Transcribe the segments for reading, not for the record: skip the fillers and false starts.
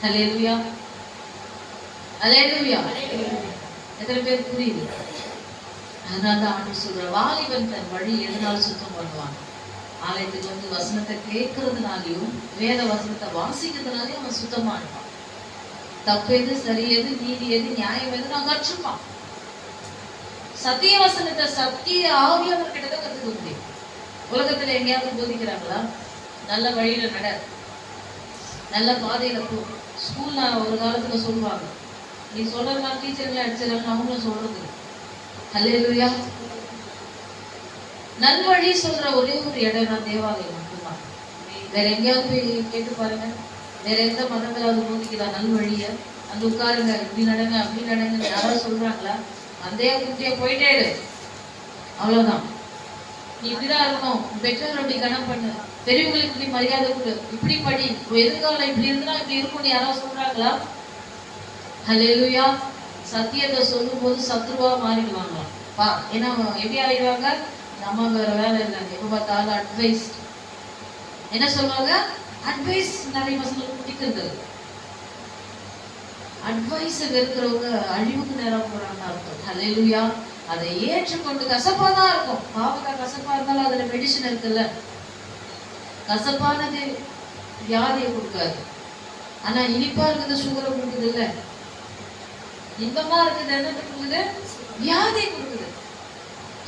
ஹல்லேலூயா, ஹல்லேலூயா. எத்தனை பேர் புரியுது? அதனாலதான் ஆண்டவர் சொல்ற, வாலிபன் தன் வழி எதனால சுத்தம் பண்ணுவான்? ஆலயத்துக்கு வந்து வசனத்தை கேட்கறதுனாலையும் வேத வசனத்தை வாசிக்கிறதுனாலையும் அவன் சுத்தமா இருப்பான். தப்பு எது, சரி எது, நீதி எது, நியாயம் எது நான் கற்றுப்பான். சத்திய வசனத்தை சத்திய ஆவியானவர் கிட்டதான் கத்துக்க முடியும். உலகத்துல எங்கேயாவது போதிக்கிறாங்களா? நல்ல வழியில நட, நல்ல பாதையில போ. ஸ்கூல்ல ஒரு காலத்துல சொல்லுவாங்க, நீ சொல்றதுனால டீச்சர்களை அடிச்சிடறாங்க, அவங்களும் சொல்றது. ஹல்லேலூயா. நல்வழி சொல்ற ஒரே ஒரு இடம் நான் தேவாலயம் மட்டும்தான். வேற எங்கேயாவது போய் கேட்டு பாருங்க, வேற எந்த மதங்களாவது போதிக்குதா நல்வழிய? அந்த உட்காருங்க, இப்படி நடங்க அப்படி நடங்க யாராவது சொல்றாங்களா? வந்தே குட்டியா போயிட்டே இரு, அவ்வளவுதான். நீ இப்படிதான் இருக்கணும், பெற்றோர் அப்படி கணம் பண்ணு, பெரியவங்களுக்கு இப்படி மரியாதை கொடு, இப்படி படி, எதிர்காலம் இப்படி இருந்தா இப்படி இருக்கும்னு யாராவது சொல்றாங்களா? ஹல்லேலூயா. சத்தியத்தை சொல்லும் போது சத்ருவா மாறிடுவாங்களாம். ஏன்னா எப்படி ஆயிடுவாங்க? நம்ம வேற வேலை இல்லைங்க, எப்ப பார்த்தாலும் அட்வைஸ். என்ன சொல்லுவாங்க? அட்வைஸ். நிறைய பசங்களுக்கு பிடிக்கிறது. அட்வைஸ் இருக்கிறவங்க அழிவுக்கு நேரம் போறாங்க அர்த்தம். ஹல்லேலூயா. அதை ஏற்றுக்கொண்டு கசப்பா தான் இருக்கும். பாவக்காய் கசப்பா இருந்தாலும் அதுல மெடிசன் இருக்குல்ல. கசப்பானது வியாதியை கொடுக்காது, ஆனா இனிப்பா இருக்குது சுகரை கொடுக்குது இல்ல. இன்பமா இருக்குது என்ன கொடுக்குது? வியாதியை கொடுக்குது.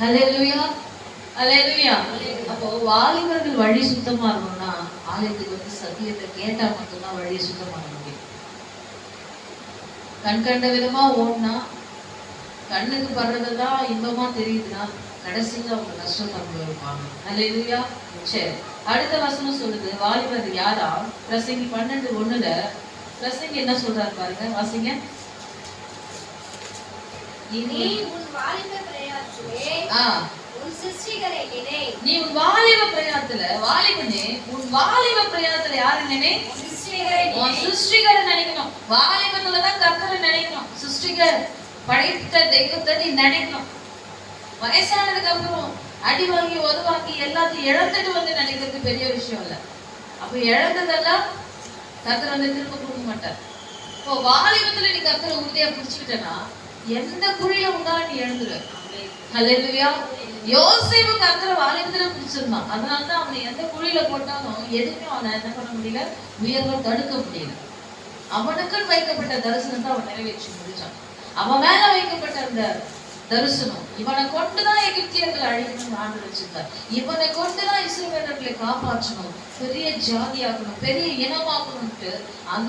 ஹல்லேலூயா, ஹல்லேலூயா. அப்போ வாலிபர்கள் வழி சுத்தமா இருக்கணும்னா ஆலயத்துக்கு வந்து சத்தியத்தை கேட்டா மட்டும்தான் வழியை சுத்தம் பண்ண முடியும். கண் கண்ட விதமா ஓடினா, கண்ணுக்கு படுறதெல்லாம் இன்பமா தெரியுதுன்னா கடைசியில் அவங்க கஷ்டத்தை அனுபவிப்பாங்க. ஹல்லேலூயா. சரி, அடுத்த வசனம் சொல்லுது, வாலிபர் யாரா? பிரசங்கி 12:1 பிரசங்கி என்ன சொல்றாரு பாருங்க, வாசிங்க. நீ உன் வாலிப பிரயாணத்திலே உன் சிருஷ்டிகரை நினை. நீ உன் வாலிப பிரயாணத்துல, வாலிபனே உன் வாலிப பிரயாணத்துல யாரை நினை? உன் சிருஷ்டிகரை நினைக்கணும். வாலிபத்துலதான் கர்த்தரை நினைக்கணும். சிருஷ்டிகர் படைத்த தெய்வத்தை நீ நினைக்கணும். வயசானதுக்கு அப்புறம் அடி வாங்கி உதவாங்கி எல்லாத்தையும் இழந்துட்டு வந்து நினைக்கிறது பெரிய விஷயம் இல்ல. அப்ப இழந்ததெல்லாம் கர்த்தர் வந்து திரும்ப கொடுக்க மாட்டார். இப்போ வாலிபத்துல நீ கர்த்தரை உறுதியா பிடிச்சுக்கிட்டனா எந்த குழியில உண்டாலும் நீ எழுந்துரு. ஹல்லேலூயா. யோசேப்பு கர்த்தரை வாலிபத்துல பிடிச்சிருந்தான். அதனாலதான் அவனை எந்த குழியில போட்டாலும் எதுவுமே அவனை என்ன பண்ண முடியல, உயர்வை தடுக்க முடியல. அவனுக்குன்னு வைக்கப்பட்ட தரிசனத்தை அவன் நிறைவேற்றி முடிச்சான். அவன் மேல வைக்கப்பட்ட அந்த தரிசனம், இவனை கொண்டுதான் எகிப்தியர்களை அழிக்கணும்னு ஆண்டு வச்சிருந்தார். இவனை கொண்டுதான் இஸ்ரவேலர்களை காப்பாற்றணும், பெரிய ஜாதியாக்கணும், பெரிய இனமாக்கணும்ட்டு அந்த